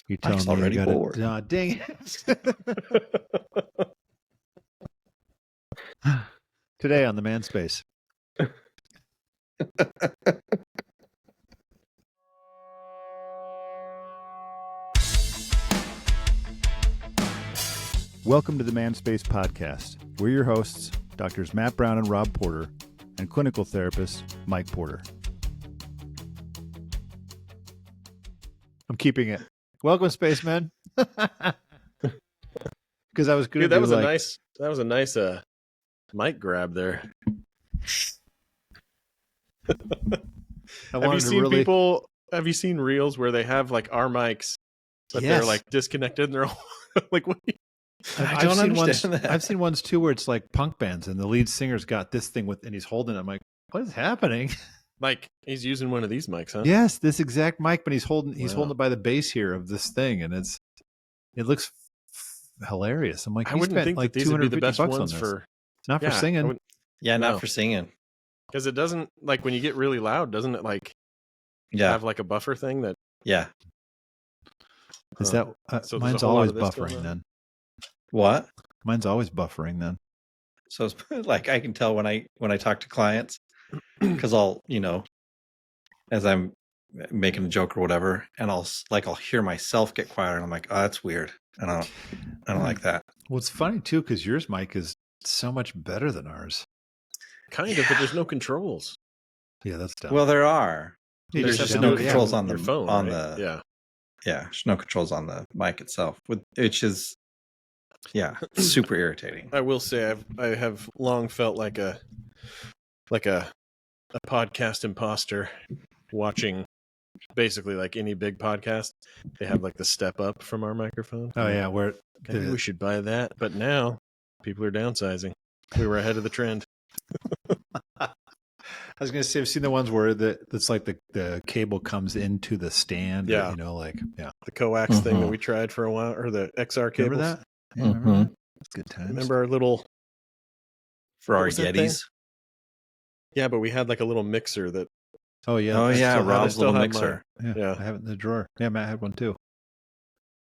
You telling Mike's me already you bored. dang it. Today on the Manspace. Welcome to the Manspace podcast. We're your hosts, Doctors Matt Brown and Rob Porter, and clinical therapist Mike Porter. I'm keeping it. Welcome, Spacemen. Because I was going to that do was like... that was a nice mic grab there. Have you seen reels where they have like our mics, but they're like disconnected and they're all like, what? I don't understand that. I've seen ones too where it's like punk bands and the lead singer's got this thing with, and he's holding it. I'm like, what is happening? Mike, he's using one of these mics, huh? Yes, this exact mic, but he's holding it by the base here of this thing, and it looks hilarious. I'm like, I wouldn't think like that these would be the best ones for. It's not for singing. Not for singing. Because it doesn't, like, when you get really loud, doesn't it like have like a buffer thing that? Yeah. Is that so mine's always buffering then? What? Mine's always buffering then. So it's like I can tell when I talk to clients, because I'll, as I'm making a joke or whatever, and I'll hear myself get quieter, and I'm like, oh, that's weird. I don't like that. Well, it's funny too, because yours mic is so much better than ours. Kind of, but there's no controls. Yeah, that's dumb. Well, there are. There's just no controls on the phone. Yeah, there's no controls on the mic itself, which is super irritating. I will say I have long felt like a podcast imposter watching basically like any big podcast. They have like the step up from our microphone. Oh yeah, where maybe we should buy that. But now people are downsizing. We were ahead of the trend. I was going to say, I've seen the ones where it's like the cable comes into the stand. Yeah. The coax thing that we tried for a while, or the XR cables. Remember that? Yeah, remember that? That's good times. Remember our little... For our Yetis? Yeah, but we had like a little mixer that... Oh, yeah. Oh, yeah, Rob's little mixer. Yeah, I have it in the drawer. Yeah, Matt had one too.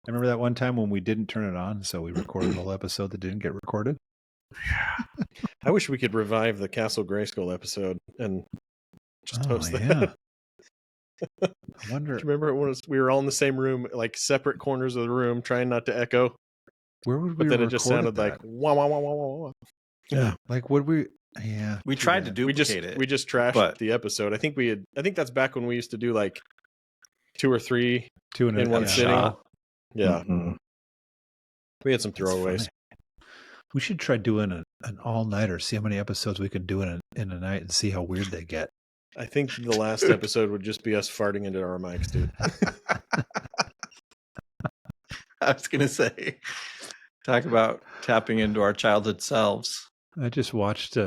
I remember that one time when we didn't turn it on, so we recorded a whole episode that didn't get recorded. I wish we could revive the Castle Grayskull episode and just post that. I wonder. Do you remember we were all in the same room, like separate corners of the room, trying not to echo? Where would we? But then it just sounded like wah wah wah wah wah. Yeah, like would we? Yeah, we tried to duplicate it. We just trashed the episode. I think that's back when we used to do like 2 or 3 in one sitting. Yeah, we had some throwaways. We should try doing an all-nighter, see how many episodes we could do in a night and see how weird they get. I think the last episode would just be us farting into our mics, dude. I was going to say, talk about tapping into our childhood selves. I just watched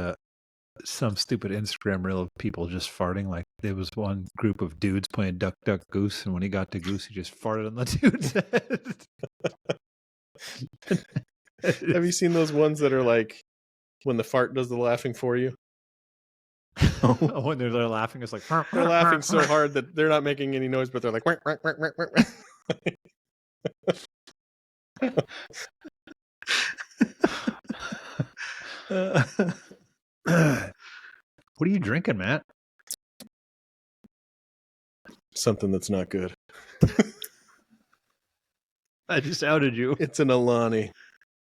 some stupid Instagram reel of people just farting. Like there was one group of dudes playing Duck, Duck, Goose, and when he got to Goose, he just farted on the dude's head. Have you seen those ones that are like when the fart does the laughing for you? When they're laughing, it's like they're laughing so hard that they're not making any noise, but they're like. What are you drinking, Matt? Something that's not good. I just outed you. It's an Alani.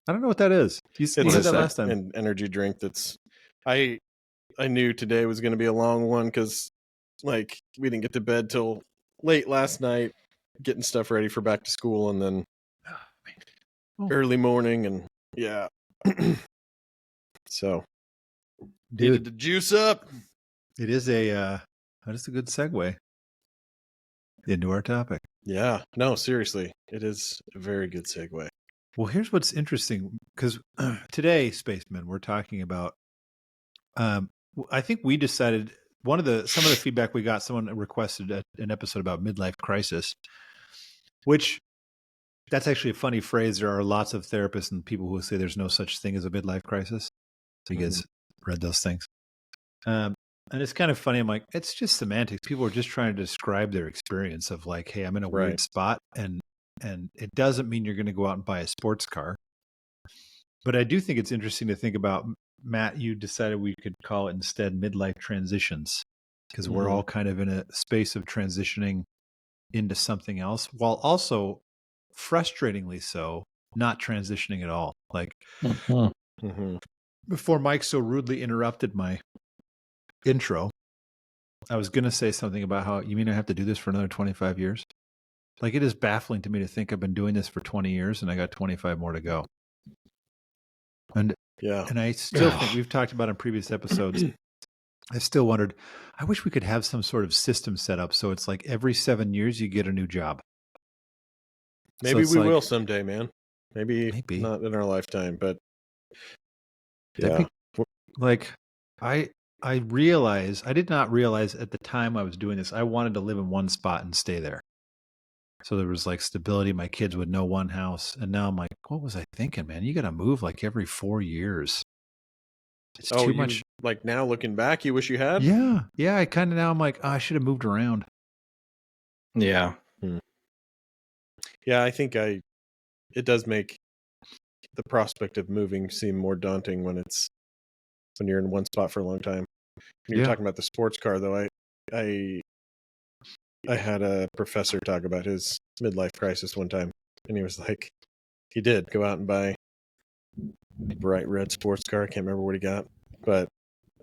I don't know what that is. You said that last time. An energy drink that's... I knew today was going to be a long one because like we didn't get to bed till late last night getting stuff ready for back to school, and then early morning, and so needed to juice up. It is a good segue into our topic. Yeah, no, seriously, it is a very good segue. Well, here's what's interesting, because today, Spacemen, we're talking about. I think we decided some of the feedback we got. Someone requested an episode about midlife crisis, which that's actually a funny phrase. There are lots of therapists and people who say there's no such thing as a midlife crisis. So you guys read those things. And it's kind of funny. I'm like, it's just semantics. People are just trying to describe their experience of like, hey, I'm in a weird spot, and And it doesn't mean you're going to go out and buy a sports car. But I do think it's interesting to think about, Matt, you decided we could call it instead midlife transitions, because we're all kind of in a space of transitioning into something else, while also frustratingly so not transitioning at all. Like before Mike so rudely interrupted my intro, I was going to say something about how, you mean I have to do this for another 25 years? Like, it is baffling to me to think I've been doing this for 20 years and I got 25 more to go. And I still think, we've talked about in previous episodes, I still wondered, I wish we could have some sort of system set up so it's like every 7 years you get a new job. Maybe we will someday, man. Maybe not in our lifetime, but yeah. Like, I did not realize at the time I was doing this, I wanted to live in one spot and stay there. So there was like stability. My kids would know one house. And now I'm like, what was I thinking, man? You got to move like every 4 years. It's too much. Like now looking back, you wish you had? Yeah. Yeah. I kind of now I'm like, I should have moved around. Yeah. Yeah. I think it does make the prospect of moving seem more daunting when you're in one spot for a long time. When you're talking about the sports car though, I had a professor talk about his midlife crisis one time, and he was like, he did go out and buy a bright red sports car. I can't remember what he got, but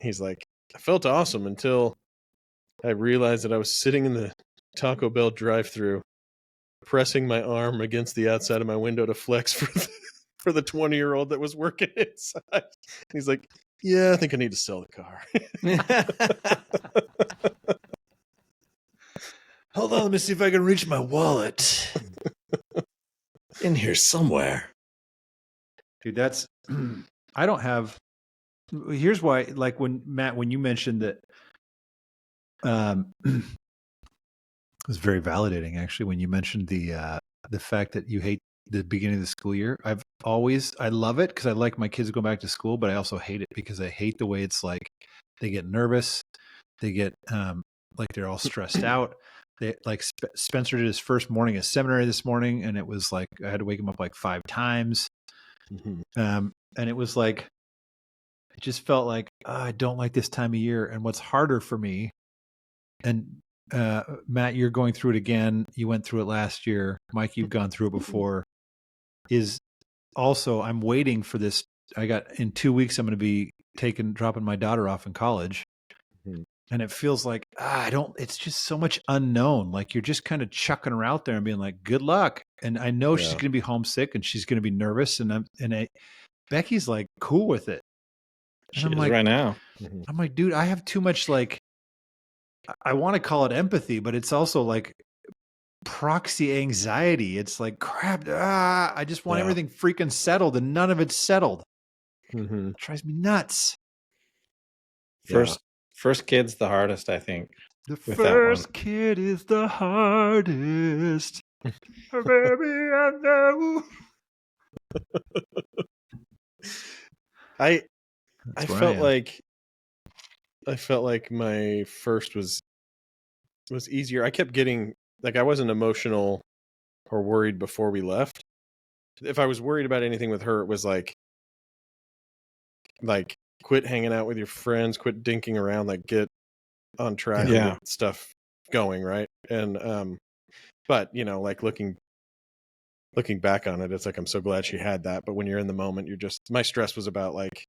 he's like, I felt awesome until I realized that I was sitting in the Taco Bell drive-thru, pressing my arm against the outside of my window to flex for the 20-year-old that was working inside. And he's like, yeah, I think I need to sell the car. Hold on, let me see if I can reach my wallet. In here somewhere. Dude, that's, I don't have, here's why, like when you mentioned that, it was very validating actually, when you mentioned the fact that you hate the beginning of the school year. I love it because I like my kids going back to school, but I also hate it because I hate the way it's like, they get nervous. They get, like they're all stressed out. They like Spencer did his first morning at seminary this morning, and it was like I had to wake him up like 5 times. And it was like, it just felt like I don't like this time of year. And what's harder for me, and Matt, you're going through it again. You went through it last year. Mike, you've gone through it before. Is also I'm waiting for this. In 2 weeks I'm going to be dropping my daughter off in college. And it feels like, it's just so much unknown. Like you're just kind of chucking her out there and being like, good luck. And I know she's going to be homesick and she's going to be nervous. And Becky's like cool with it. She is right now. I'm like, dude, I have too much, like, I want to call it empathy, but it's also like proxy anxiety. It's like, crap. I just want everything freaking settled and none of it's settled. It drives me nuts. First kid's the hardest, I think. The first kid is the hardest. Baby, I know. I felt like my first was easier. I kept getting, like, I wasn't emotional or worried before we left. If I was worried about anything with her, it was like quit hanging out with your friends, quit dinking around, like get on track and get stuff going, right? And but like looking back on it, it's like I'm so glad she had that. But when you're in the moment, my stress was about, like,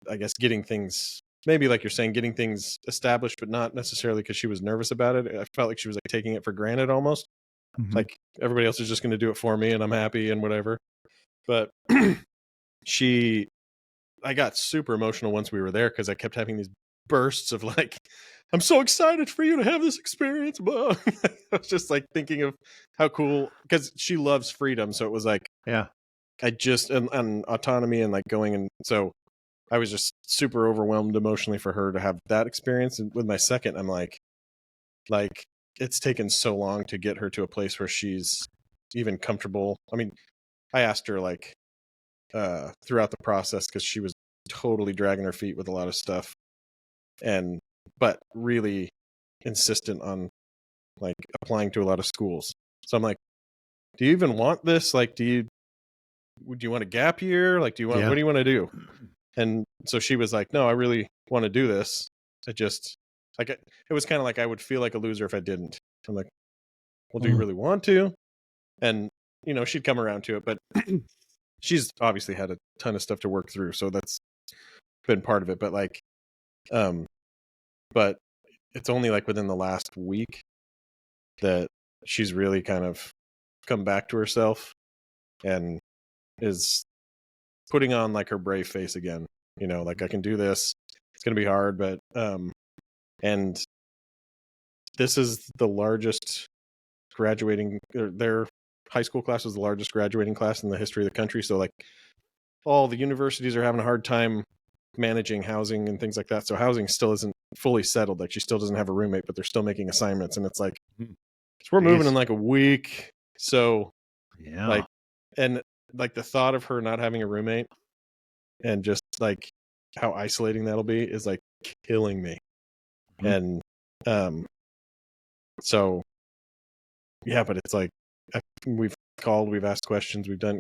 I guess getting things, maybe like you're saying, getting things established, but not necessarily because she was nervous about it. I felt like she was like taking it for granted almost. Like everybody else is just going to do it for me and I'm happy and whatever. But I got super emotional once we were there because I kept having these bursts of like, I'm so excited for you to have this experience. I was just like thinking of how cool, because she loves freedom. So it was like, I just, and autonomy and like going. And so I was just super overwhelmed emotionally for her to have that experience. And with my second, I'm like it's taken so long to get her to a place where she's even comfortable. I mean, I asked her like throughout the process, because she was totally dragging her feet with a lot of stuff, but really insistent on like applying to a lot of schools. So I'm like, do you even want this? Like, would you want a gap year? Like, what do you want to do? And so she was like, no, I really want to do this. I just, like, it was kind of like I would feel like a loser if I didn't. I'm like, well, do you really want to? And, she'd come around to it, but she's obviously had a ton of stuff to work through. So that's been part of it. But like, but it's only like within the last week that she's really kind of come back to herself and is putting on like her brave face again. Like, I can do this. It's going to be hard, but and this is the largest graduating, their high school class was the largest graduating class in the history of the country. So like, all the universities are having a hard time managing housing and things like that. So housing still isn't fully settled. Like, she still doesn't have a roommate, but they're still making assignments. And it's like, so we're moving in like a week. So like, and like the thought of her not having a roommate and just like how isolating that'll be is like killing me. And so yeah, but it's like, we've called, we've asked questions, we've done,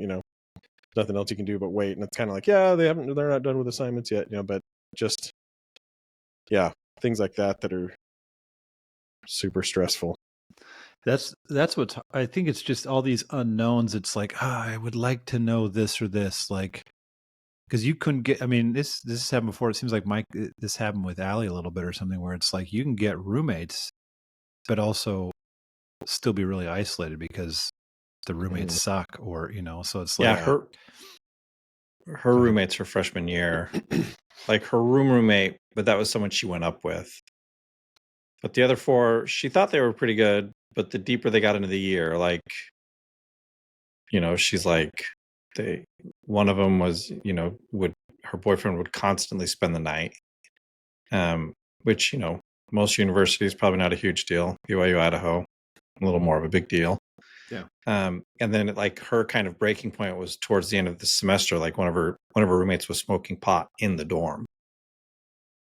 nothing else you can do but wait. And it's kind of like, yeah, they're not done with assignments yet, but just, yeah, things like that are super stressful. That's what I think. It's just all these unknowns. It's like, I would like to know this or this, like, because you couldn't get. I mean, this has happened before. It seems like this happened with Allie a little bit or something, where it's like you can get roommates, but also still be really isolated because the roommates suck, or so it's like, her roommates her freshman year, like her roommate, but that was someone she went up with. But the other 4, she thought they were pretty good, but the deeper they got into the year, like, she's like, one of them was, her boyfriend would constantly spend the night, which, most universities, probably not a huge deal. BYU, Idaho, a little more of a big deal. Yeah. And then like her kind of breaking point was towards the end of the semester, like one of her roommates was smoking pot in the dorm.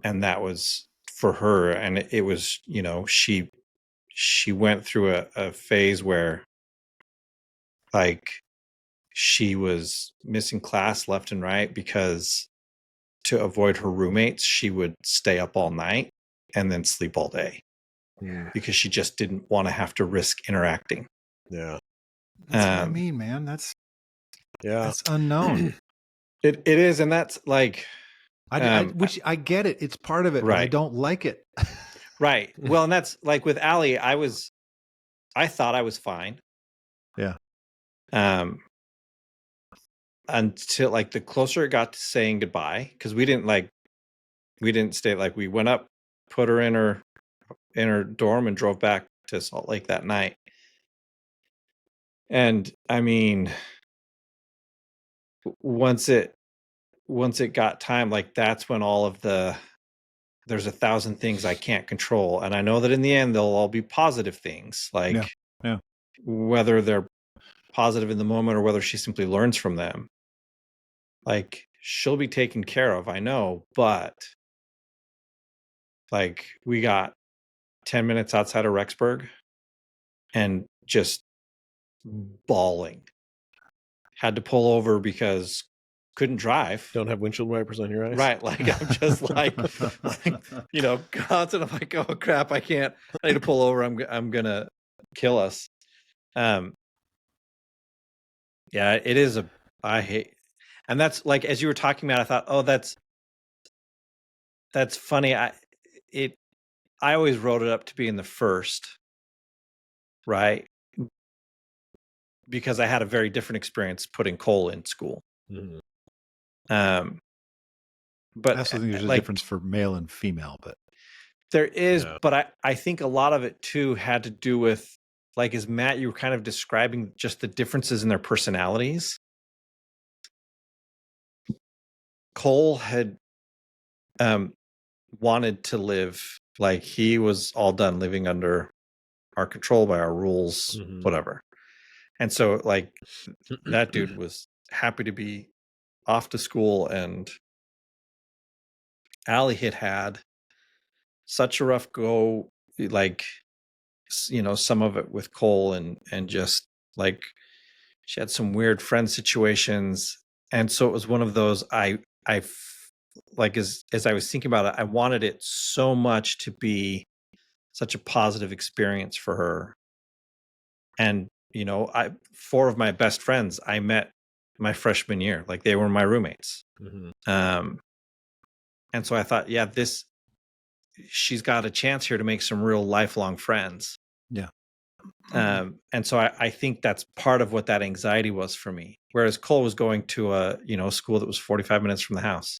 And that was for her. And it was, she went through a phase where like she was missing class left and right because to avoid her roommates, she would stay up all night and then sleep all day because she just didn't want to have to risk interacting. Yeah. That's what I mean, man. That's unknown. It is. And that's like, which I get it. It's part of it, right. But I don't like it. Right. Well, and that's like with Allie, I thought I was fine. Yeah. Until like the closer it got to saying goodbye, because we didn't stay, like we went up, put her in her dorm and drove back to Salt Lake that night. And I mean, once it got time, like that's when all of there's 1,000 things I can't control. And I know that in the end, they'll all be positive things, like whether they're positive in the moment or whether she simply learns from them. Like, she'll be taken care of, I know, but like we got 10 minutes outside of Rexburg and just bawling. Had to pull over because couldn't drive. Don't have windshield wipers on your eyes. Right. Like, I'm just like constant. I'm like, oh crap, I need to pull over. I'm gonna kill us. Yeah, it is I hate, and that's like, as you were talking about, I thought, oh, that's funny. I always wrote it up to be in the first, right? Because I had a very different experience putting Cole in school. Mm-hmm. But I also think there's a difference for male and female, but there is, but I think a lot of it too had to do with, like, as Matt, you were kind of describing just the differences in their personalities. Cole had wanted to live, like, he was all done living under our control, by our rules, whatever. And so, like, that dude was happy to be off to school, and Allie had such a rough go, like, some of it with Cole and just like She had some weird friend situations. And so it was one of those, like, as I was thinking about it, I wanted it so much to be such a positive experience for her. And, you know, 4 of my best friends I met my freshman year, like they were my roommates. And so I thought, yeah, she's got a chance here to make some real lifelong friends. Yeah. And so I think that's part of what that anxiety was for me. Whereas Cole was going to a school that was 45 minutes from the house.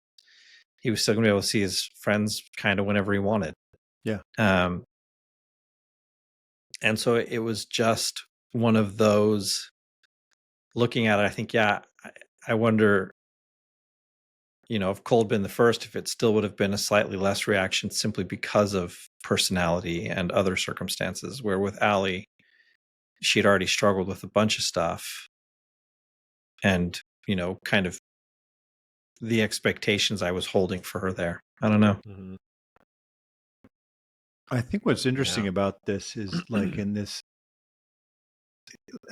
He was still going to be able to see his friends kind of whenever he wanted. Yeah. And so it was just one of those, looking at it, I think, yeah, I wonder, if Cole had been the first, if it still would have been a slightly less reaction simply because of personality and other circumstances, where with Allie, she'd already struggled with a bunch of stuff. And, kind of the expectations I was holding for her there. I don't know. I think what's interesting about this is like in this,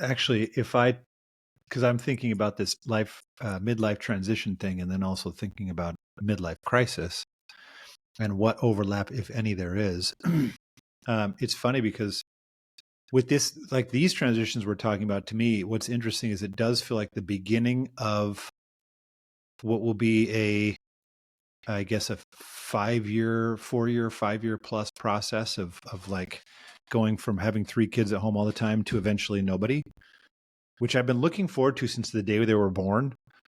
actually, because I'm thinking about this midlife transition thing, and then also thinking about midlife crisis and what overlap, if any, there is. It's funny because with this, like these transitions we're talking about, to me, what's interesting is it does feel like the beginning of what will be I guess a 4-year, 5-year plus process of like going from having 3 kids at home all the time to eventually nobody, which I've been looking forward to since the day they were born.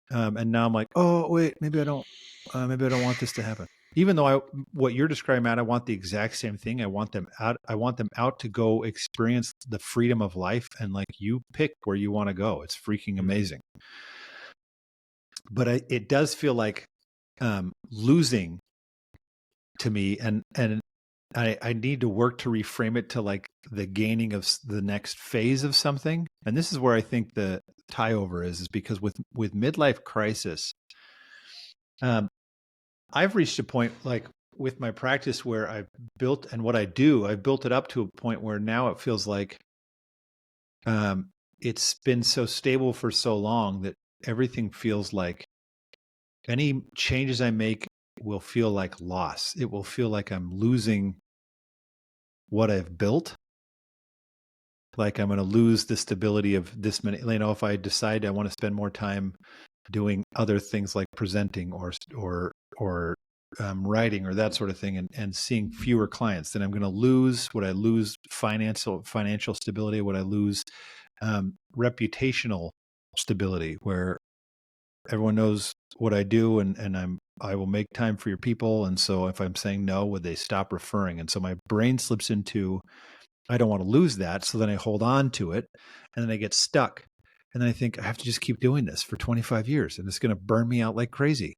And now I'm like, oh wait, maybe I don't want this to happen. Even though what you're describing, Matt, I want the exact same thing. I want them out. I want them out to go experience the freedom of life, and like you pick where you want to go. It's freaking amazing. But it does feel like losing to me, and I need to work to reframe it to like the gaining of the next phase of something. And this is where I think the tie over is because with midlife crisis, I've reached a point like with my practice where I've built, and what I do, I've built it up to a point where now it feels like it's been so stable for so long that everything feels like any changes I make will feel like loss. It will feel like I'm losing what I've built. Like I'm going to lose the stability of this many, if I decide I want to spend more time doing other things like presenting or writing or that sort of thing, and seeing fewer clients, then I'm going to lose what I lose financial stability, what I lose reputational stability, where everyone knows what I do, and I will make time for your people. And so if I'm saying no, would they stop referring? And so my brain slips into, I don't want to lose that. So then I hold on to it, and then I get stuck. And then I think I have to just keep doing this for 25 years, and it's going to burn me out like crazy.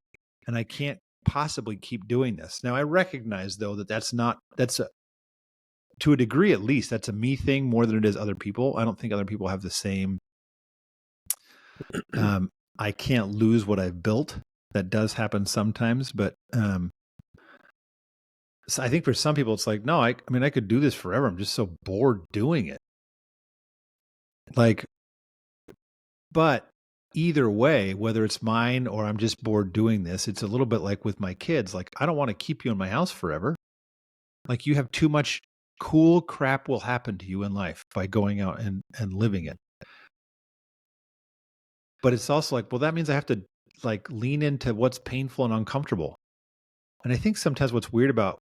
And I can't possibly keep doing this. Now I recognize though to a degree, at least, that's a me thing more than it is other people. I don't think other people have the same, I can't lose what I've built. That does happen sometimes, but so I think for some people it's like, no, I mean, I could do this forever. I'm just so bored doing it. Like, but either way, whether it's mine or I'm just bored doing this, it's a little bit like with my kids. Like, I don't want to keep you in my house forever. Like, you have too much cool crap will happen to you in life by going out and living it. But it's also like, well, that means I have to like lean into what's painful and uncomfortable. And I think sometimes what's weird about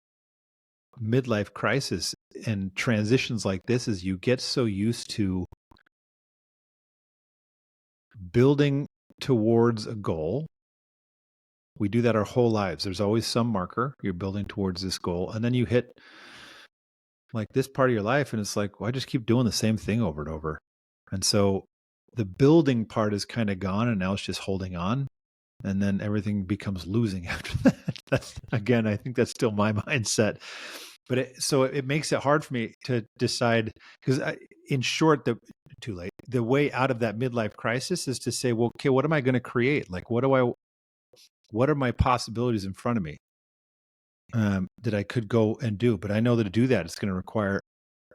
midlife crisis and transitions like this is you get so used to building towards a goal. We do that our whole lives. There's always some marker. You're building towards this goal. And then you hit like this part of your life, and it's like, well, I just keep doing the same thing over and over. And so the building part is kind of gone, and now it's just holding on. And then everything becomes losing after that. That's, again, I think that's still my mindset. But it makes it hard for me to decide, because in short, too late. The way out of that midlife crisis is to say, well, okay, what am I going to create? Like, what are my possibilities in front of me that I could go and do? But I know that to do that, it's going to require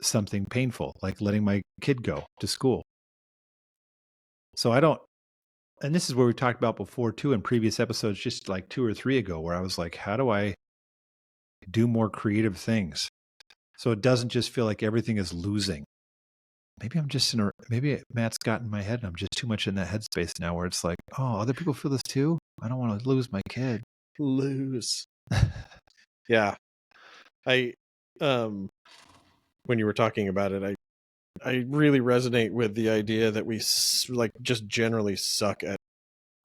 something painful, like letting my kid go to school. So I don't, and this is where we talked about before too in previous episodes, just like 2 or 3 ago, where I was like, how do I do more creative things? So it doesn't just feel like everything is losing. Maybe I'm just maybe Matt's got in my head and I'm just too much in that headspace now where it's like, oh, other people feel this too? I don't want to lose my kid. Lose. Yeah. I, when you were talking about it, I really resonate with the idea that we like just generally suck at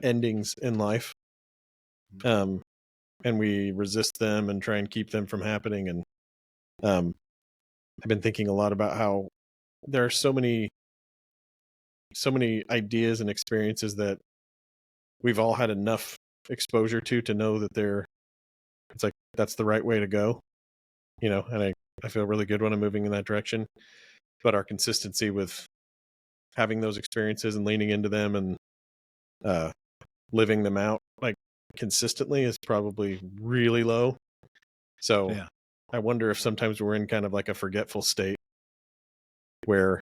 endings in life. And we resist them and try and keep them from happening. And I've been thinking a lot about how there are so many ideas and experiences that we've all had enough exposure to know that it's like that's the right way to go, and I feel really good when I'm moving in that direction. But our consistency with having those experiences and leaning into them and living them out like consistently is probably really low. So Yeah. I wonder if sometimes we're in kind of like a forgetful state where,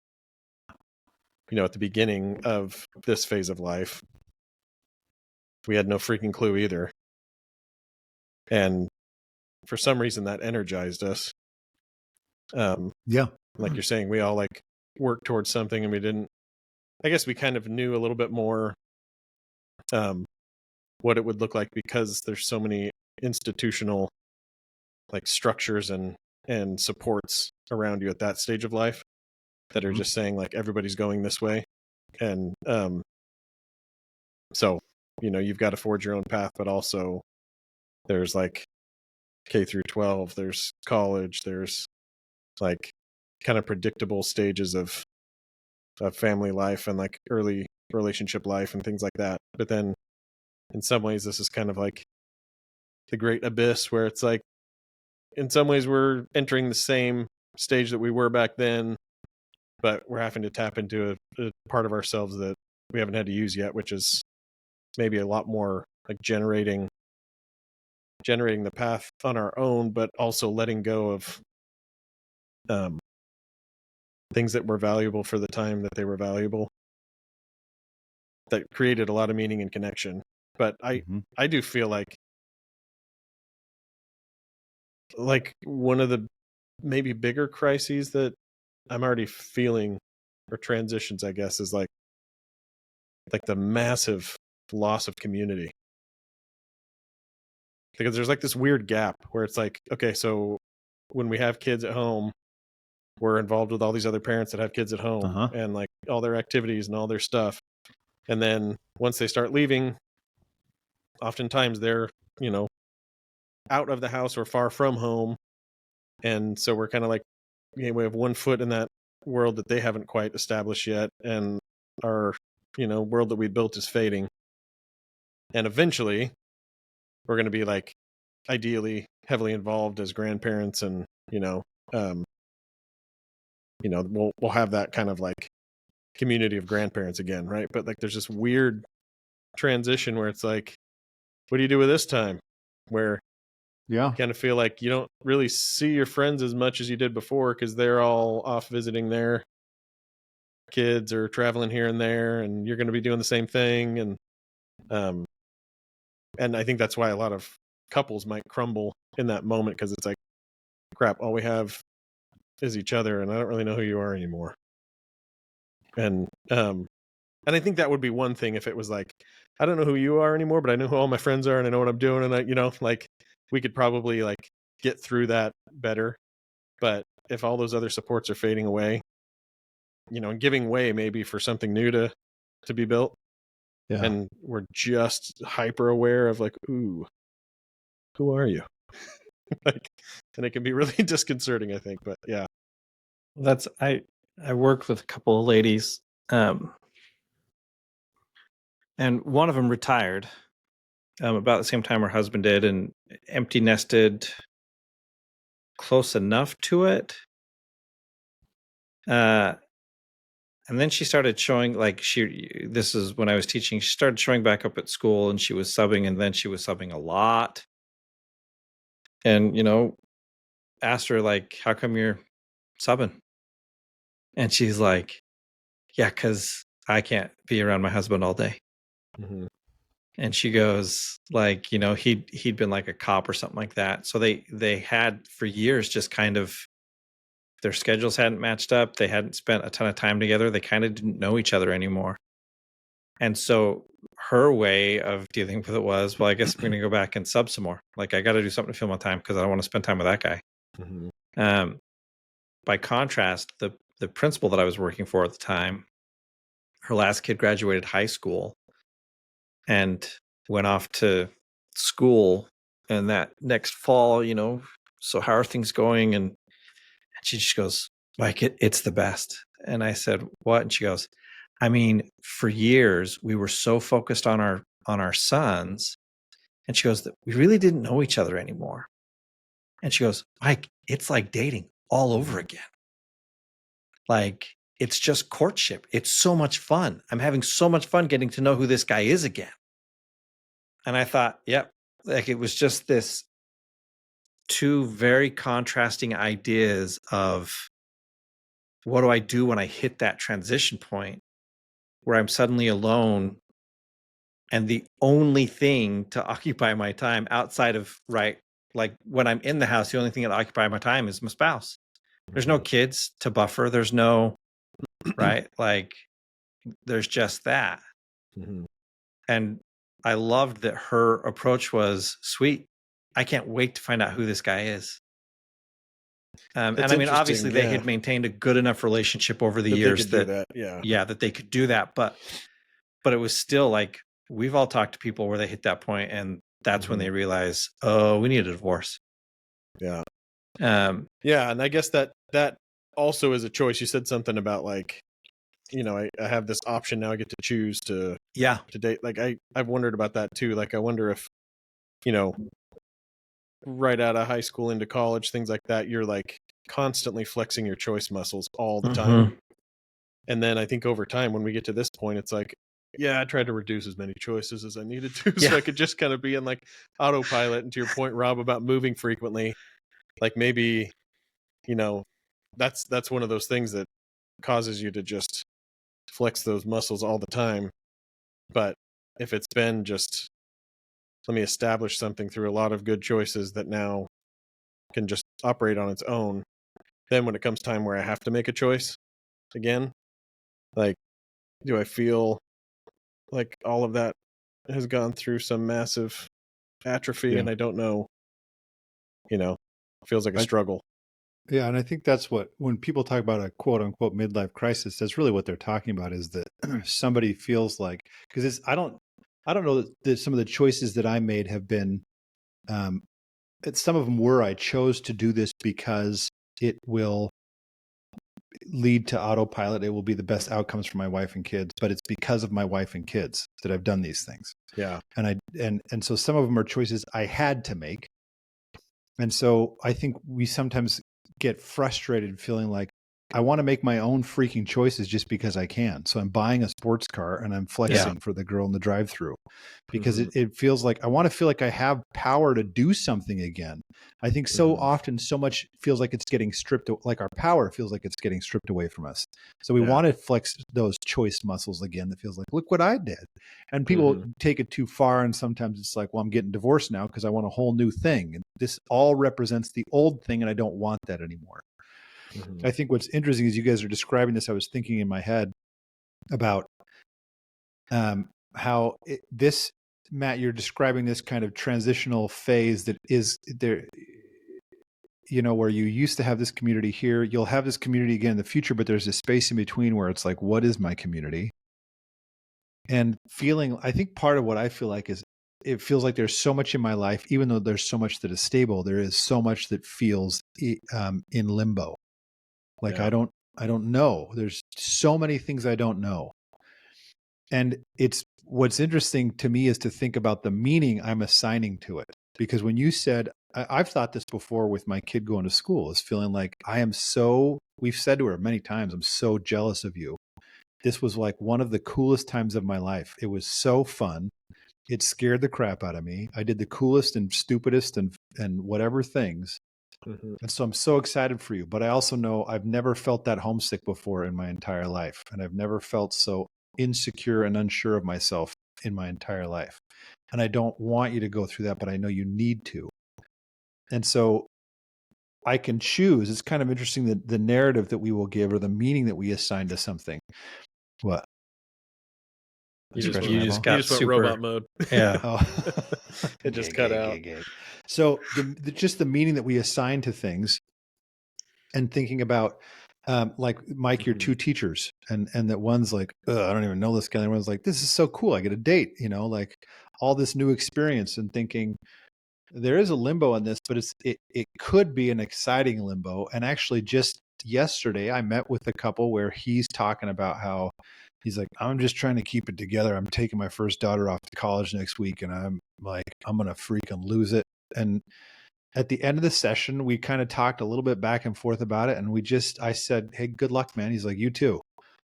at the beginning of this phase of life, we had no freaking clue either. And for some reason that energized us. Yeah. Like you're saying, we all like worked towards something and I guess we kind of knew a little bit more what it would look like because there's so many institutional like structures and supports around you at that stage of life that are just saying like everybody's going this way. And so, you've got to forge your own path, but also there's like K through 12, there's college, there's like kind of predictable stages of family life and like early relationship life and things like that. But then in some ways, this is kind of like the great abyss where it's like, in some ways we're entering the same stage that we were back then, but we're having to tap into a part of ourselves that we haven't had to use yet, which is maybe a lot more like generating the path on our own, but also letting go of things that were valuable for the time that they were valuable, that created a lot of meaning and connection. But I do feel like one of the maybe bigger crises that I'm already feeling, or transitions, I guess, is like the massive loss of community. Because there's like this weird gap where it's like, okay, so when we have kids at home, we're involved with all these other parents that have kids at home and like all their activities and all their stuff. And then once they start leaving, oftentimes they're, out of the house or far from home. And so we're kind of like, we have one foot in that world that they haven't quite established yet. And our, world that we built is fading. And eventually we're going to be like ideally heavily involved as grandparents and, we'll have that kind of like community of grandparents again. Right. But like, there's this weird transition where it's like, what do you do with this time? Where you kind of feel like you don't really see your friends as much as you did before because they're all off visiting their kids or traveling here and there, and you're going to be doing the same thing. And I think that's why a lot of couples might crumble in that moment, because it's like, crap, all we have is each other, and I don't really know who you are anymore. And I think that would be one thing if it was like, I don't know who you are anymore, but I know who all my friends are and I know what I'm doing. And I, like we could probably like get through that better. But if all those other supports are fading away, and giving way maybe for something new to be built. Yeah. And we're just hyper aware of like, ooh, who are you? Like, and it can be really disconcerting, I think. But yeah. I worked with a couple of ladies, and one of them retired about the same time her husband did, and empty nested close enough to it. And then she started showing, like, this is when I was teaching, she started showing back up at school, and she was subbing, and then she was subbing a lot. And, asked her, like, how come you're subbing? And she's like, yeah, because I can't be around my husband all day. Mm-hmm. And she goes, like, you know, he'd been like a cop or something like that. So they had for years just kind of, their schedules hadn't matched up. They hadn't spent a ton of time together. They kind of didn't know each other anymore. And so her way of dealing with it was, well, I guess I'm going to go back and sub some more. Like, I got to do something to fill my time because I don't want to spend time with that guy. Mm-hmm. By contrast, the principal that I was working for at the time, her last kid graduated high school and went off to school. And that next fall, you know, so how are things going? And she just goes, Mike, it's the best. And I said, what? And she goes, I mean, for years we were so focused on our sons. And she goes, that we really didn't know each other anymore. And she goes, Mike, it's like dating all over again. Like, it's just courtship. It's so much fun. I'm having so much fun getting to know who this guy is again. And I thought, yep, like it was just this two very contrasting ideas of what do I do when I hit that transition point where I'm suddenly alone and the only thing to occupy my time outside of, right, like when I'm in the house, the only thing that occupies my time is my spouse. There's no kids to buffer. There's no, right, like there's just that. Mm-hmm. And I loved that her approach was, sweet, I can't wait to find out who this guy is. And I mean, obviously they had maintained a good enough relationship over the years that they could do that. But it was still like, we've all talked to people where they hit that point and that's when they realize, oh, we need a divorce. Yeah. And I guess that also is a choice. You said something about like, you know, I have this option now. I get to choose to date. Like I've wondered about that too. Like I wonder if, you know, right out of high school into college, things like that, you're like constantly flexing your choice muscles all the time. And then I think over time, when we get to this point, it's like, I tried to reduce as many choices as I needed to, so I could just kind of be in like autopilot. And to your point, Rob, about moving frequently, like maybe, you know, that's one of those things that causes you to just flex those muscles all the time. But if it's been just, let me establish something through a lot of good choices that now can just operate on its own, then when it comes time where I have to make a choice again, like, do I feel like all of that has gone through some massive atrophy and I don't know, you know, feels like a struggle. Yeah. And I think that's what, when people talk about a quote unquote midlife crisis, that's really what they're talking about, is that somebody feels like, because it's, I don't know that some of the choices that I made have been, some of them were, I chose to do this because it will lead to autopilot. It will be the best outcomes for my wife and kids, but it's because of my wife and kids that I've done these things. Yeah. And so some of them are choices I had to make. And so I think we sometimes get frustrated feeling like I want to make my own freaking choices just because I can. So I'm buying a sports car and I'm flexing for the girl in the drive-through because it feels like I want to feel like I have power to do something again. I think so often so much feels like it's getting stripped, like our power feels like it's getting stripped away from us. So we want to flex those choice muscles again. That feels like, look what I did. And people take it too far. And sometimes it's like, well, I'm getting divorced now because I want a whole new thing. And this all represents the old thing. And I don't want that anymore. I think what's interesting is you guys are describing this. I was thinking in my head about how this, Matt, you're describing this kind of transitional phase that is there, you know, where you used to have this community here, you'll have this community again in the future, but there's a space in between where it's like, what is my community? And feeling, I think part of what I feel like is it feels like there's so much in my life, even though there's so much that is stable, there is so much that feels in limbo. Like, I don't know. There's so many things I don't know. And it's, what's interesting to me is to think about the meaning I'm assigning to it. Because when you said, I've thought this before with my kid going to school, is feeling like we've said to her many times, I'm so jealous of you. This was like one of the coolest times of my life. It was so fun. It scared the crap out of me. I did the coolest and stupidest and whatever things. And so I'm so excited for you, but I also know I've never felt that homesick before in my entire life. And I've never felt so insecure and unsure of myself in my entire life. And I don't want you to go through that, but I know you need to. And so I can choose. It's kind of interesting that the narrative that we will give or the meaning that we assign to something. What? You just got went robot mode. Yeah. Oh. It just cut out. So just the meaning that we assign to things, and thinking about like Mike, your two teachers, and that one's like, I don't even know this guy. And one's like, this is so cool. I get a date, like all this new experience, and thinking there is a limbo in this, but it could be an exciting limbo. And actually just yesterday I met with a couple where he's talking about how he's like, I'm just trying to keep it together. I'm taking my first daughter off to college next week, and I'm like, I'm going to freaking lose it. And at the end of the session, we kind of talked a little bit back and forth about it. And I said, hey, good luck, man. He's like, you too.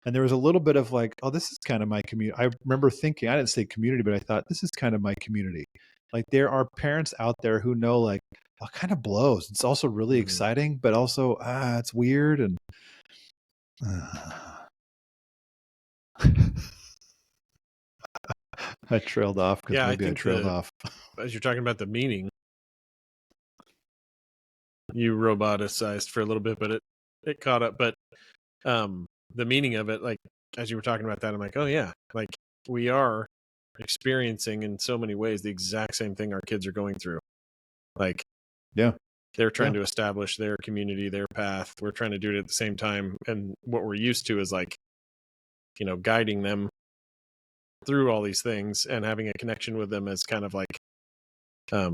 And there was a little bit of like, oh, this is kind of my community. I remember thinking, I didn't say community, but I thought this is kind of my community. Like there are parents out there who know like, oh, it kind of blows. It's also really exciting, but also, it's weird. And I trailed off because maybe I trailed off. As you're talking about the meaning, you roboticized for a little bit, but it caught up. But the meaning of it, like as you were talking about that, I'm like, oh yeah, like we are experiencing in so many ways the exact same thing our kids are going through. Like, yeah, they're trying to establish their community, their path. We're trying to do it at the same time. And what we're used to is like, guiding them through all these things and having a connection with them as kind of like, I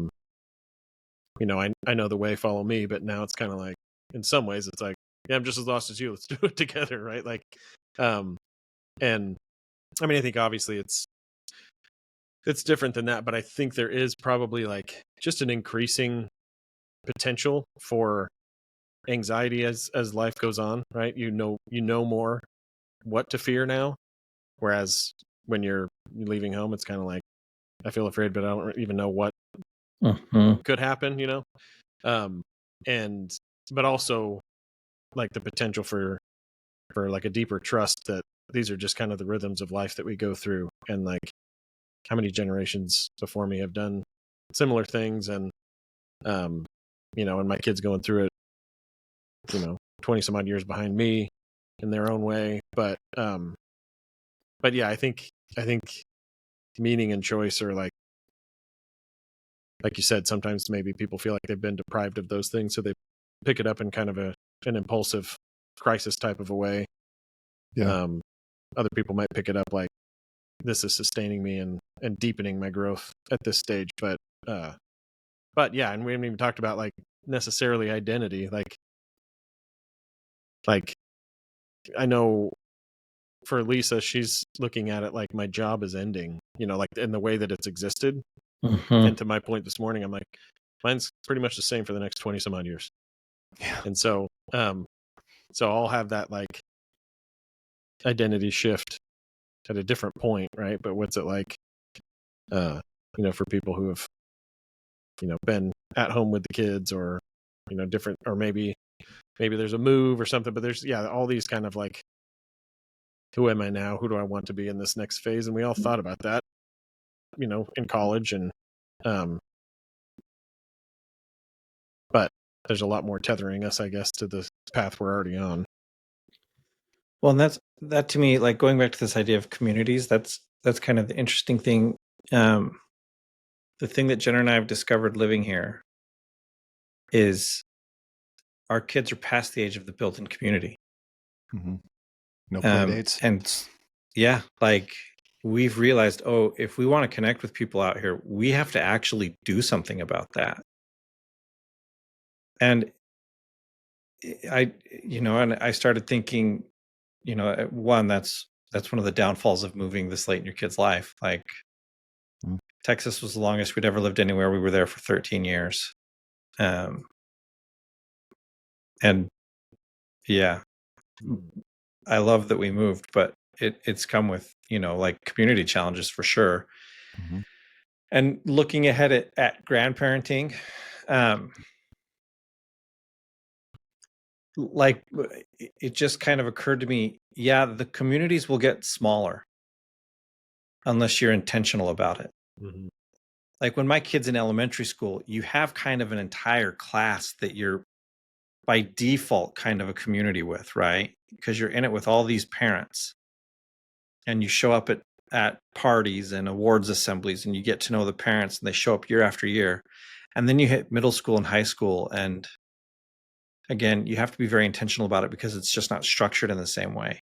know the way, follow me, but now it's kind of like, in some ways it's like, yeah, I'm just as lost as you. Let's do it together. Right. Like, and I mean, I think obviously it's different than that, but I think there is probably like just an increasing potential for anxiety as life goes on, right? You know more what to fear now, whereas when you're leaving home, it's kind of like, I feel afraid, but I don't even know what could happen, and but also like the potential for like a deeper trust that these are just kind of the rhythms of life that we go through, and like how many generations before me have done similar things, and and my kids going through it 20 some odd years behind me in their own way, but yeah, I think meaning and choice are like you said, sometimes maybe people feel like they've been deprived of those things, so they pick it up in kind of an impulsive crisis type of a way. Other people might pick it up like, this is sustaining me and deepening my growth at this stage, but yeah, and we haven't even talked about like necessarily identity. Like I know for Lisa, she's looking at it like my job is ending, like in the way that it's existed. And to my point this morning, I'm like, mine's pretty much the same for the next 20 some odd years. Yeah. And so I'll have that like identity shift at a different point, right? But what's it like, for people who have, been at home with the kids, or, different, or maybe there's a move or something, but there's, all these kind of like, who am I now? Who do I want to be in this next phase? And we all thought about that, in college, and, but there's a lot more tethering us, I guess, to the path we're already on. Well, and that to me, like going back to this idea of communities, that's kind of the interesting thing. The thing that Jenna and I have discovered living here is our kids are past the age of the built-in community. No play dates. And yeah, like we've realized, if we want to connect with people out here, we have to actually do something about that. And I started thinking, one, that's one of the downfalls of moving this late in your kid's life. Like Texas was the longest we'd ever lived anywhere. We were there for 13 years. And yeah, I love that we moved, but it's come with, like community challenges for sure. And looking ahead at grandparenting, like it just kind of occurred to me, the communities will get smaller. unless you're intentional about it. Mhm. Like when my kid's in elementary school, you have kind of an entire class that you're by default kind of a community with, right? Because you're in it with all these parents and you show up at parties and awards assemblies and you get to know the parents and they show up year after year. And then you hit middle school and high school. And again, you have to be very intentional about it because it's just not structured in the same way.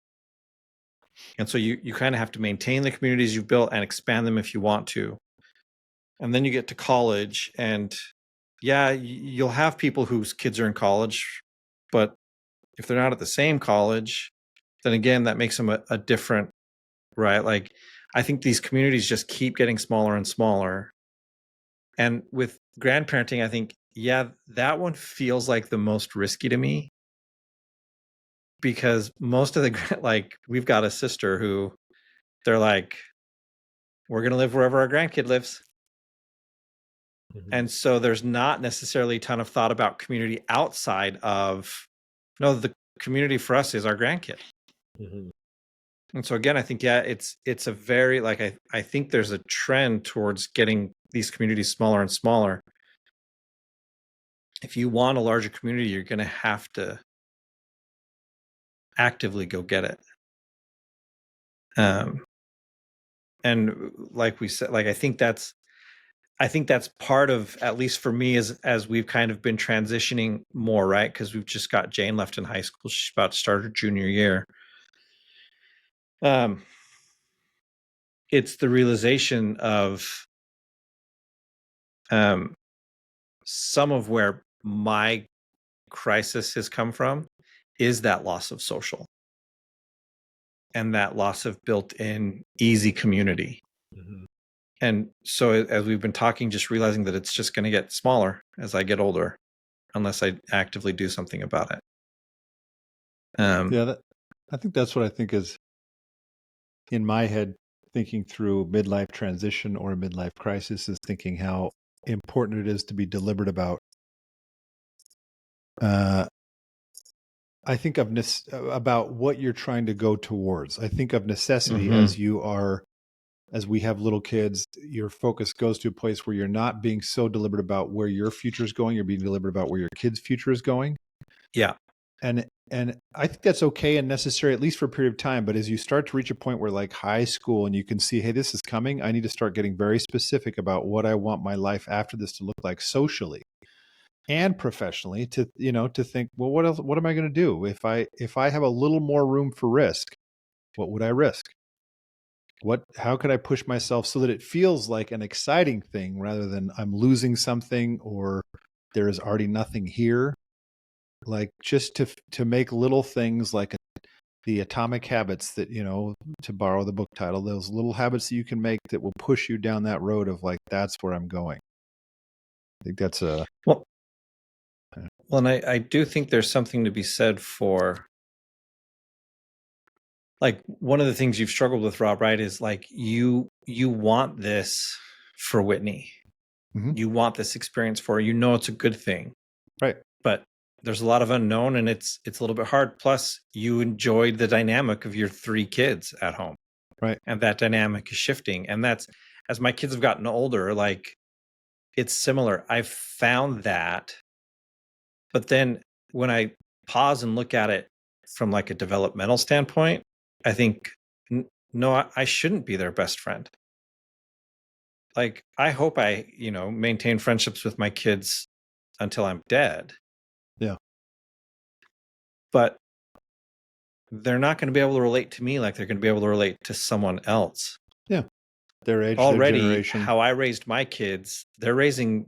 And so you kind of have to maintain the communities you've built and expand them if you want to. And then you get to college and yeah, you'll have people whose kids are in college, but if they're not at the same college, then again, that makes them a different, right? Like, I think these communities just keep getting smaller and smaller. And with grandparenting, I think, yeah, that one feels like the most risky to me because most of the, like, we've got a sister who they're like, we're going to live wherever our grandkid lives. And so there's not necessarily a ton of thought about community outside of, no, the community for us is our grandkid. And so again, I think, yeah, it's a very, like, I think there's a trend towards getting these communities smaller and smaller. If you want a larger community, you're going to have to actively go get it. And like we said, like, I think that's part of, at least for me, as we've kind of been transitioning more, right? Because we've just got Jane left in high school. She's about to start her junior year. It's the realization of some of where my crisis has come from is that loss of social and that loss of built-in easy community. And so as we've been talking, just realizing that it's just going to get smaller as I get older, unless I actively do something about it. I think that's what I think is in my head, thinking through midlife transition or a midlife crisis, is thinking how important it is to be deliberate about. I think of about what you're trying to go towards. I think of necessity as we have little kids, your focus goes to a place where you're not being so deliberate about where your future is going. You're being deliberate about where your kid's future is going. Yeah. And I think that's okay and necessary, at least for a period of time. But as you start to reach a point where, like high school, and you can see, hey, this is coming, I need to start getting very specific about what I want my life after this to look like socially and professionally, to think, well, what else, what am I going to do if I have a little more room for risk? What would I risk? How could I push myself so that it feels like an exciting thing rather than I'm losing something or there is already nothing here? Like, just to make little things like the atomic habits that, to borrow the book title, those little habits that you can make that will push you down that road of, like, that's where I'm going. I think that's well, and I do think there's something to be said for, like, one of the things you've struggled with, Rob, right, is like you want this for Whitney. Mm-hmm. You want this experience for her. It's a good thing. Right. But there's a lot of unknown and it's a little bit hard. Plus, you enjoyed the dynamic of your 3 kids at home. Right. And that dynamic is shifting. And that's, as my kids have gotten older, like, it's similar. I've found that. But then when I pause and look at it from, like, a developmental standpoint, I think, no, I shouldn't be their best friend. Like, I hope I, maintain friendships with my kids until I'm dead. Yeah. But they're not going to be able to relate to me like they're going to be able to relate to someone else. Yeah. Their age, already, their generation. How I raised my kids, they're raising,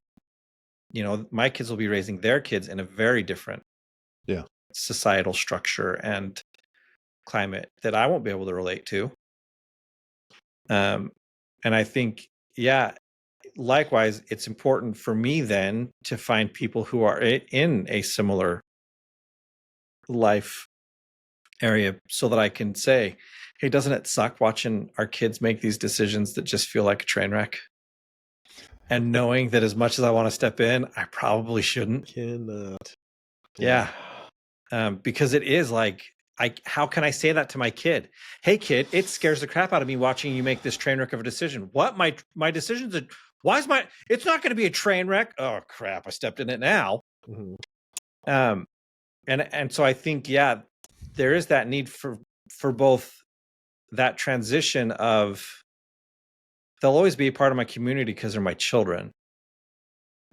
my kids will be raising their kids in a very different societal structure and climate that I won't be able to relate to. And I think, likewise, it's important for me then to find people who are in a similar life area so that I can say, hey, doesn't it suck watching our kids make these decisions that just feel like a train wreck? And knowing that as much as I want to step in, I probably shouldn't. Cannot. Yeah. Because it is like, how can I say that to my kid? Hey kid, it scares the crap out of me watching you make this train wreck of a decision. What? My decisions are, it's not going to be a train wreck. Oh crap, I stepped in it now. Mm-hmm. And so I think, yeah, there is that need for both that transition of, they'll always be a part of my community because they're my children,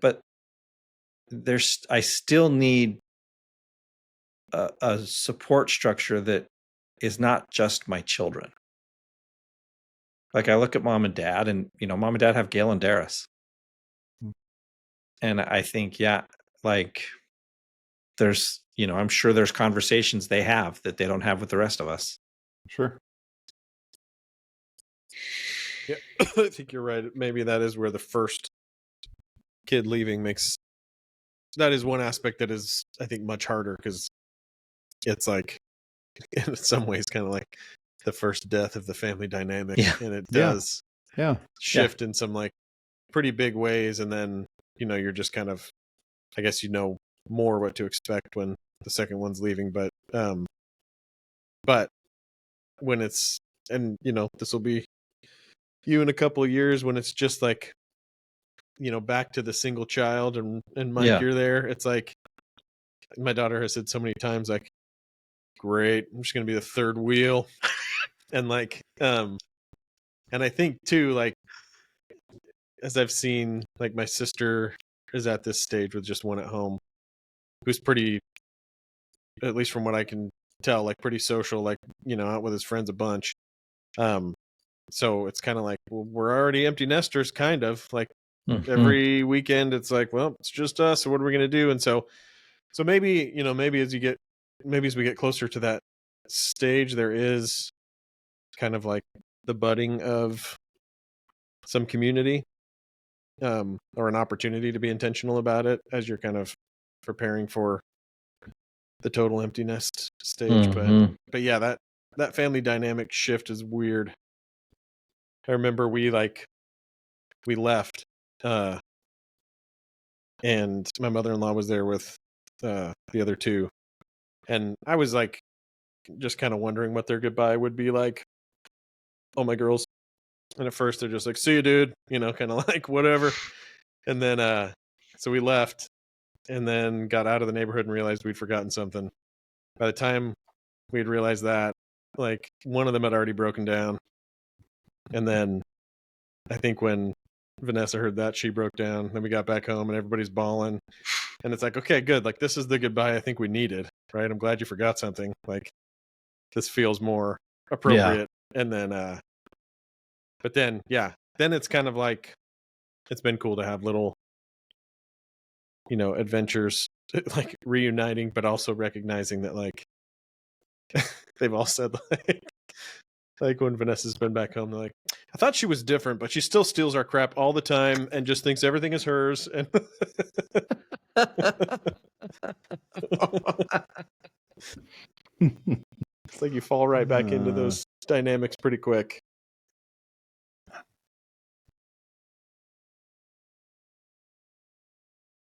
but I still need a support structure that is not just my children. Like I look at mom and dad, and mom and dad have Gail and Darius, and I think, yeah, like there's, I'm sure there's conversations they have that they don't have with the rest of us. Sure. Yeah, I think you're right. Maybe that is where the first kid leaving that is one aspect that is, I think, much harder, because it's like, in some ways, kind of like the first death of the family dynamic. Yeah. And it does shift in some like pretty big ways. And then, you're just kind of, I guess, more what to expect when the second one's leaving. But when it's, and this will be you in a couple of years, when it's just like, back to the single child, and Mike, you're there. It's like, my daughter has said so many times, like, great, I'm just going to be the third wheel. And like, and I think too, like, as I've seen, like, my sister is at this stage with just one at home, who's pretty, at least from what I can tell, like pretty social, like, out with his friends a bunch. So it's kind of like, well, we're already empty nesters, kind of like, every weekend it's like, well, it's just us, so what are we going to do? And so maybe, maybe as we get closer to that stage, there is kind of like the budding of some community, or an opportunity to be intentional about it as you're kind of preparing for the total empty nest stage. But yeah, that family dynamic shift is weird. I remember we left, and my mother-in-law was there with the other two, and I was like, just kind of wondering what their goodbye would be like. All my girls, and at first they're just like, see you, dude, kind of like whatever. And then so we left, and then got out of the neighborhood and realized we'd forgotten something. By the time we'd realized that, like, one of them had already broken down. And then I think when Vanessa heard that, she broke down. Then we got back home and everybody's bawling. And it's like, okay, good. Like, this is the goodbye I think we needed, right? I'm glad you forgot something. Like, this feels more appropriate. Yeah. And then, but then, yeah, then it's kind of like, it's been cool to have little, adventures, like reuniting, but also recognizing that, like, they've all said, like when Vanessa's been back home, they're like, I thought she was different, but she still steals our crap all the time and just thinks everything is hers. And it's like you fall right back into those dynamics pretty quick.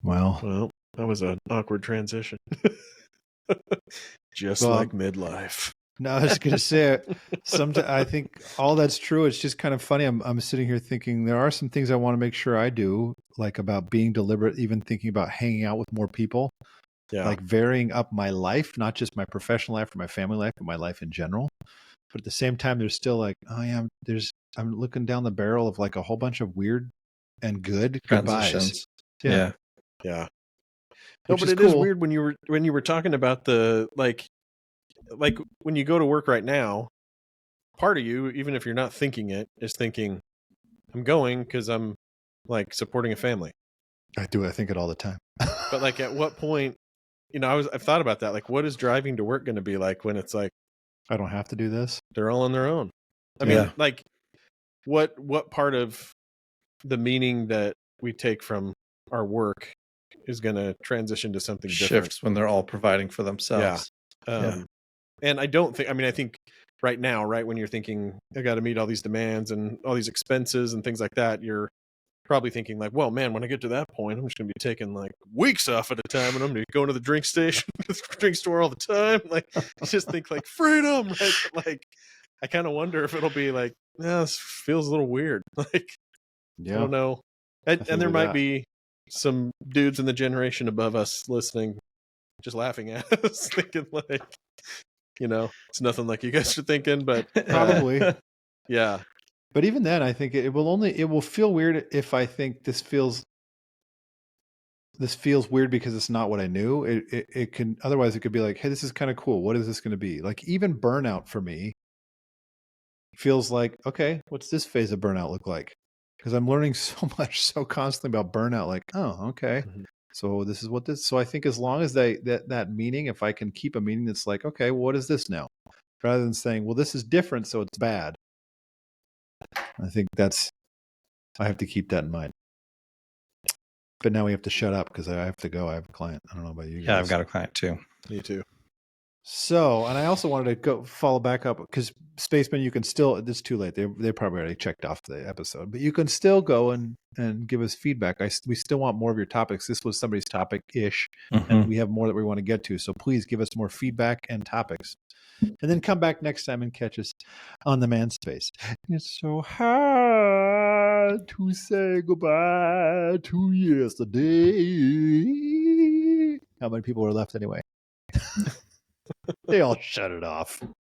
Well, that was an awkward transition. Just like midlife. No, I was going to say, I think all that's true. It's just kind of funny. I'm sitting here thinking there are some things I want to make sure I do, like about being deliberate, even thinking about hanging out with more people, like varying up my life, not just my professional life or my family life, but my life in general. But at the same time, there's still like, I'm looking down the barrel of like a whole bunch of weird and good goodbyes. Yeah. No, but it is weird when you were talking about the like when you go to work right now, part of you, even if you're not thinking it, is thinking, I'm going because I'm like supporting a family. I do. I think it all the time. But like, at what point, I've thought about that. Like, what is driving to work going to be like when it's like, I don't have to do this. They're all on their own. I mean, like, what part of the meaning that we take from our work is going to transition to something different when they're all providing for themselves? And I don't think, I think right now, right, when you're thinking, I got to meet all these demands and all these expenses and things like that, you're probably thinking like, well, man, when I get to that point, I'm just gonna be taking like weeks off at a time, and I'm gonna be going to the drink station, drink store all the time. Like, just think like freedom, right? But like, I kind of wonder if it'll be like, yeah, this feels a little weird. Like, I don't know. And there might be some dudes in the generation above us listening, just laughing at us, thinking like, it's nothing like you guys are thinking, but Probably. yeah. But even then, I think it will feel weird if I think this feels weird because it's not what I knew. It can, otherwise it could be like, hey, this is kind of cool. What is this going to be? Like even burnout for me feels like, okay, what's this phase of burnout look like? Because I'm learning so much, so constantly about burnout. Like, oh, okay. Mhm. So this is what this. So I think as long as that meaning, if I can keep a meaning that's like, okay, well, what is this now? Rather than saying, well, this is different, so it's bad. I think I have to keep that in mind. But now we have to shut up because I have to go. I have a client. I don't know about you guys. Yeah, I've got a client too. Me too. So, and I also wanted to go follow back up because Spacemen, you can still, it's too late. They probably already checked off the episode, but you can still go and give us feedback. We still want more of your topics. This was somebody's topic-ish, and we have more that we want to get to. So please give us more feedback and topics. And then come back next time and catch us on the Manspace. It's so hard to say goodbye to yesterday. How many people are left anyway? They all shut it off.